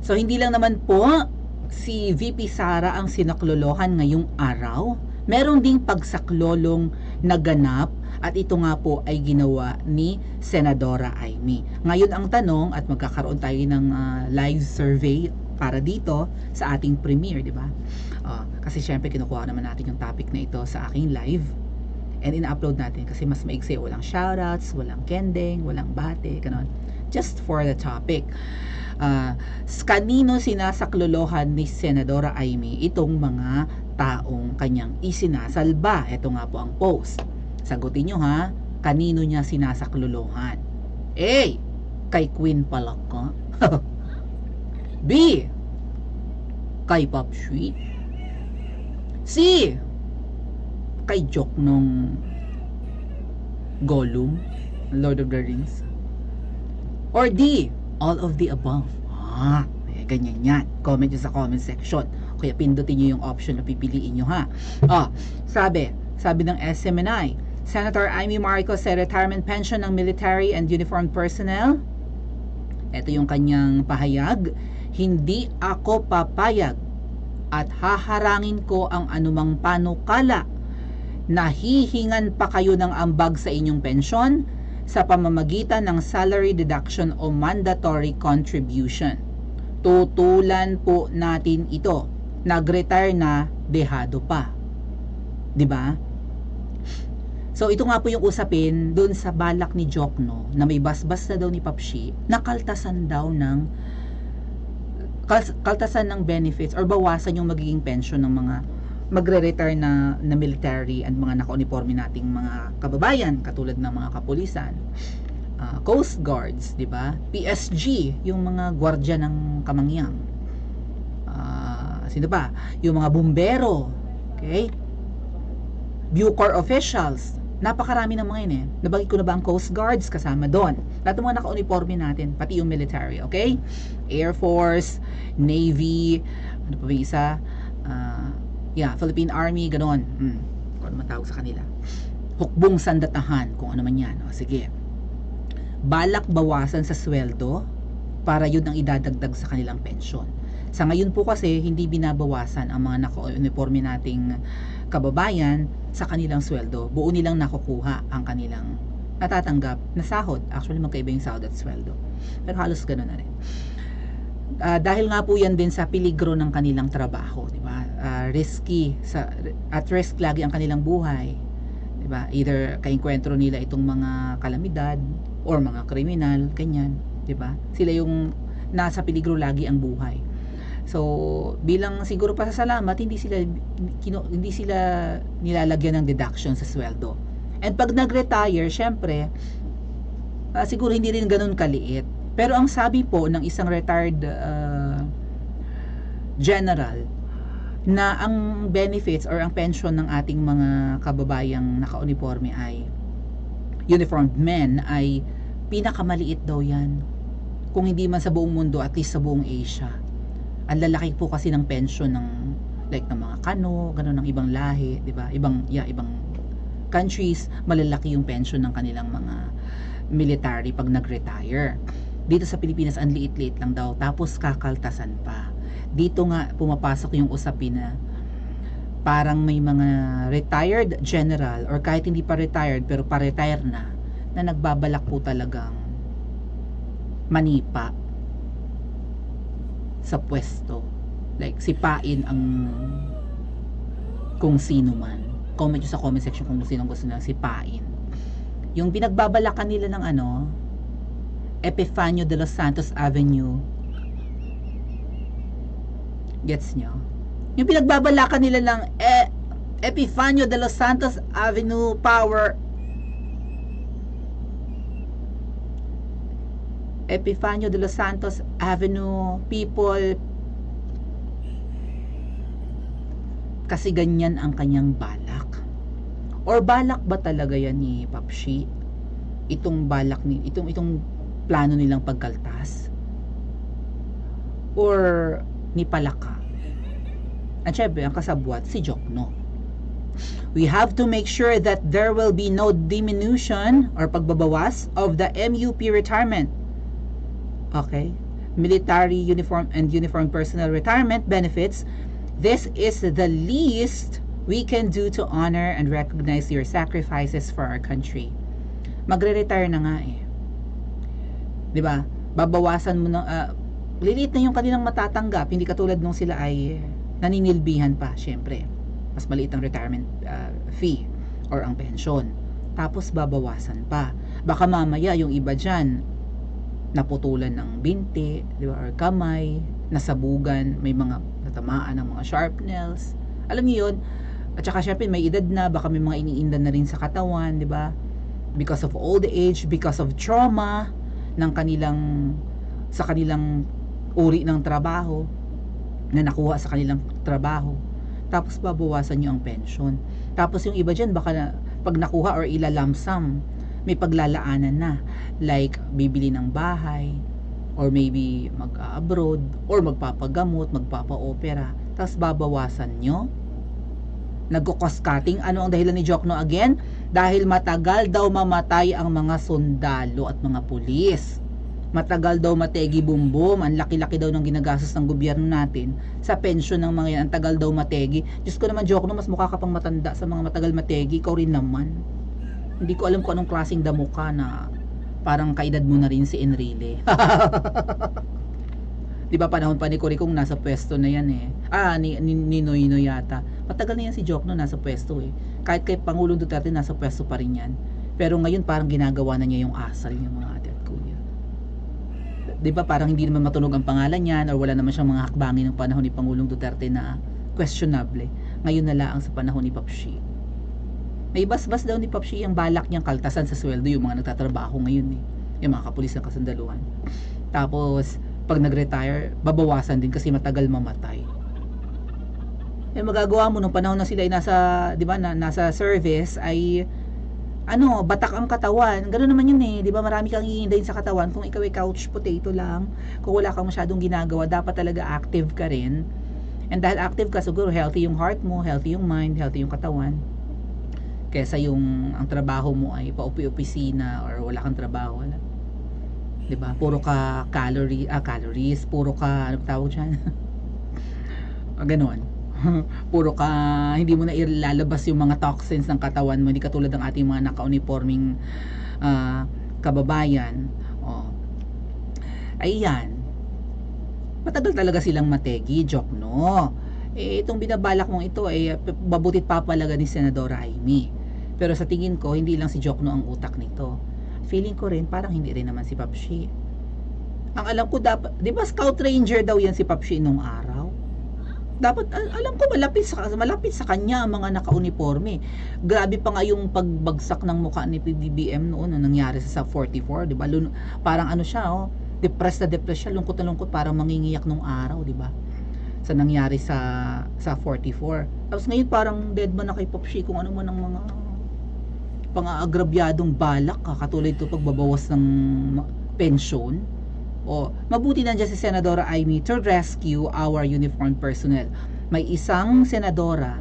So hindi lang naman po si VP Sara ang sinaklolohan ngayong araw. Meron ding pagsaklolong naganap at ito nga po ay ginawa ni Senadora Amy. Ngayon ang tanong, at magkakaroon tayo ng live survey para dito sa ating premiere, di ba? Kasi syempre kinukuha naman natin yung topic na ito sa aking live and in-upload natin kasi mas maigsi, walang shoutouts, walang kending, walang bate, ganon. Just for the topic. Kanino sinasaklolohan ni Senadora Amy itong mga taong kanyang isinasalba? Ito nga po ang post. Sagutin nyo ha, kanino niya sinasaklolohan? A. Kay Queen Palaka. B. Kay Popshi. C. Kay Joknong Gollum, Lord of the Rings. Or D. All of the above. Ganyan yan. Comment nyo sa comment section. Kaya pindutin nyo yung option na pipiliin nyo ha. Sabi ng SMNI, Senator Amy Marcos sa retirement pension ng military and uniformed personnel. Ito yung kanyang pahayag. Hindi ako papayag at haharangin ko ang anumang panukala na hihingan pa kayo ng ambag sa inyong pensyon sa pamamagitan ng salary deduction o mandatory contribution. Tutulan po natin ito. Nag-retire na, dehado pa. 'Di ba? So ito nga po yung usapin doon sa balak ni Jokno na may basbas na daw ni Popshi, nakaltasan daw ng benefits or bawasan yung magiging pension ng mga magre-retire na military and mga naka-uniforme nating mga kababayan katulad ng mga kapulisan, Coast Guards, di ba? PSG, yung mga gwardya ng Kamangyang. Sino ba? Yung mga bumbero, okay? Bucor officials. Napakarami ng mga yun eh. Nabagi ko na ba ang Coast Guards kasama doon? Lahat ng mga naka-uniforme natin, pati yung military, okay? Air Force, Navy, ano pa ba yung isa? Philippine Army, ganon. Kung ano man tawag sa kanila. Hukbong sandatahan, kung ano man yan. Sige. Balak bawasan sa sweldo para yun ang idadagdag sa kanilang pensyon. Sa ngayon po kasi, hindi binabawasan ang mga naka-uniforme nating kababayan sa kanilang sweldo. Buo nilang nakukuha ang kanilang natatanggap na sahod. Actually, magkaiba yung sahod at sweldo. Pero halos ganon na rin. Dahil nga po yan din sa peligro ng kanilang trabaho, di ba? Risky, at risk lagi ang kanilang buhay, di ba? Either kainkwentro nila itong mga kalamidad or mga kriminal, ganyan, di ba? Sila yung nasa peligro lagi ang buhay. So, bilang siguro pasasalamat, hindi sila nilalagyan ng deduction sa sweldo. And pag nag-retire, syempre, siguro hindi rin ganun kaliit. Pero ang sabi po ng isang retired general na ang benefits or ang pension ng ating mga kababayang naka-uniforme ay uniformed men ay pinakamaliit daw yan. Kung hindi man sa buong mundo, at least sa buong Asia. Ang lalaki po kasi ng pension ng ng mga Kano, gano'n, ng ibang lahi, 'di ba? Ibang countries, malalaki yung pension ng kanilang mga military pag nag-retire. Dito sa Pilipinas, ang liit-liit lang daw, tapos kakaltasan pa. Dito nga pumapasok yung usapin na parang may mga retired general or kahit hindi pa retired pero pa-retire na nagbabalak po talagang manipa sa pwesto, sipain ang kung sino man. Comment nyo sa comment section kung sino gusto nilang sipain. Yung pinagbabalakan nila ng Epifanio de los Santos Avenue, gets nyo? Yung pinagbabalakan nila ng Epifanio de los Santos Avenue Power, Epifanio de los Santos Avenue people, kasi ganyan ang kanyang balak. Or balak ba talaga yan ni Popshi? Itong balak ni itong plano nilang pagkaltas? Or ni Palaka? At syempre, ang kasabwat si Jokno. We have to make sure that there will be no diminution or pagbabawas of the MUP retirement. Okay? military uniform and uniform personnel retirement benefits, this is the least we can do to honor and recognize your sacrifices for our country. Magre-retire na nga eh. 'Di ba? Babawasan mo na liliit na yung kanilang matatanggap, hindi katulad nung sila ay naninilbihan pa, syempre. Mas maliit ang retirement fee or ang pension. Tapos babawasan pa. Baka mamaya yung iba dyan naputulan ng binti, di ba, or kamay, nasabugan, may mga natamaan ng mga sharp nails. Alam niyo yun? At saka syempre may edad na, baka may mga iniindan na rin sa katawan, di ba? Because of old age, because of trauma ng sa kanilang uri ng trabaho na nakuha sa kanilang trabaho. Tapos babawasan niyo ang pension. Tapos yung iba dyan, baka pag nakuha or ilalamsam, may paglalaanan na, like bibili ng bahay, or maybe mag-abroad, or magpapagamot, magpapa-opera, tapos babawasan nyo. Nagko-cost cutting. Ano ang dahilan ni Jokno again? Dahil matagal daw mamatay ang mga sundalo at mga pulis. Matagal daw mategi bumbum, ang laki-laki daw ng ginagastos ng gobyerno natin sa pensyon ng mga yan, ang tagal daw mategi. Diyos ko naman, Jokno, mas mukha ka pang matanda sa mga matagal mategi, ikaw rin naman. Hindi ko alam kung anong klaseng damo ka na parang kaedad mo na rin si Enrile. Di ba panahon pa ni Cory kung nasa pwesto na yan eh. Ni Noynoy yata. Matagal na yan si Jokno nasa pwesto eh. Kahit kay Pangulong Duterte nasa pwesto pa rin yan. Pero ngayon parang ginagawa na niya yung asal niya, mga ate at kuya. Di ba parang hindi naman matunog ang pangalan niyan or wala naman siyang mga hakbangin ng panahon ni Pangulong Duterte na questionable. Ngayon na lang sa panahon ni Papshi. May basbas daw ni Papshi ang balak niyang kaltasan sa sweldo yung mga nagtatrabaho ngayon eh. Yung mga kapulis ng kasundaluhan. Tapos, pag nag-retire, babawasan din kasi matagal mamatay. Eh magagawa mo nung panahon na sila ay nasa, 'di ba, nasa service ay batak ang katawan. Ganoon naman yun eh, 'di ba? Marami kang hihindayin sa katawan kung ikaw ay couch potato lang. Kung wala kang masyadong ginagawa, dapat talaga active ka rin. And dahil active ka, siguro healthy yung heart mo, healthy yung mind, healthy yung katawan. Kesa yung ang trabaho mo ay paupi-opisina or wala kang trabaho, wala. 'Di ba? Puro ka calories, puro ka ano tawag diyan? Ganon. Puro ka hindi mo na ilalabas yung mga toxins ng katawan mo, hindi katulad ng ating mga naka-uniforming kababayan. Ayan. Matagal talaga silang mategi, Jokno. Itong binabalak mong ito ay babutit papalaga ni Senadora Amy. Pero sa tingin ko, hindi lang si Jokno ang utak nito. Feeling ko rin, parang hindi rin naman si Papshi. Ang alam ko dapat, di ba scout ranger daw yan si Papshi nung araw? Dapat, alam ko malapit sa kanya ang mga naka-uniforme. Grabe pa nga yung pagbagsak ng mukha ni PBBM noon, nangyari sa 44, di ba? Parang siya, depressed siya, lungkot na lungkot, parang mangingiyak nung araw, di ba? Sa nangyari sa 44. Tapos ngayon parang dead man na kay Papshi kung ano man ang mga pang-aagrabyadong balak, katulad ito pagbabawas ng pensyon. Mabuti nandiyan si Senadora Amy to rescue our uniformed personnel. May isang senadora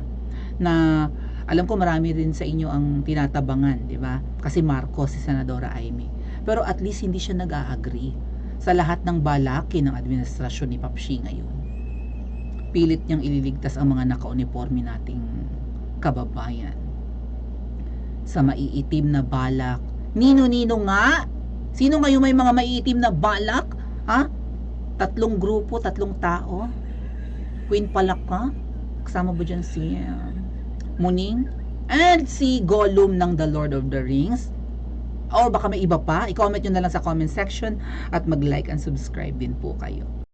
na alam ko marami rin sa inyo ang tinatabangan, di ba? Kasi Marcos si Senadora Amy. Pero at least hindi siya nag-a-agree sa lahat ng balakin ng administrasyon ni Papshi ngayon. Pilit niyang ililigtas ang mga naka-uniforme nating kababayan sa maiitim na balak. Nino-nino nga? Sino ngayon may mga maiitim na balak? Ha? 3 grupo, 3 tao? Queen Palaka? Kasama ba dyan si Muning? And si Gollum ng The Lord of the Rings? Or baka may iba pa? I-comment nyo na lang sa comment section at mag-like and subscribe din po kayo.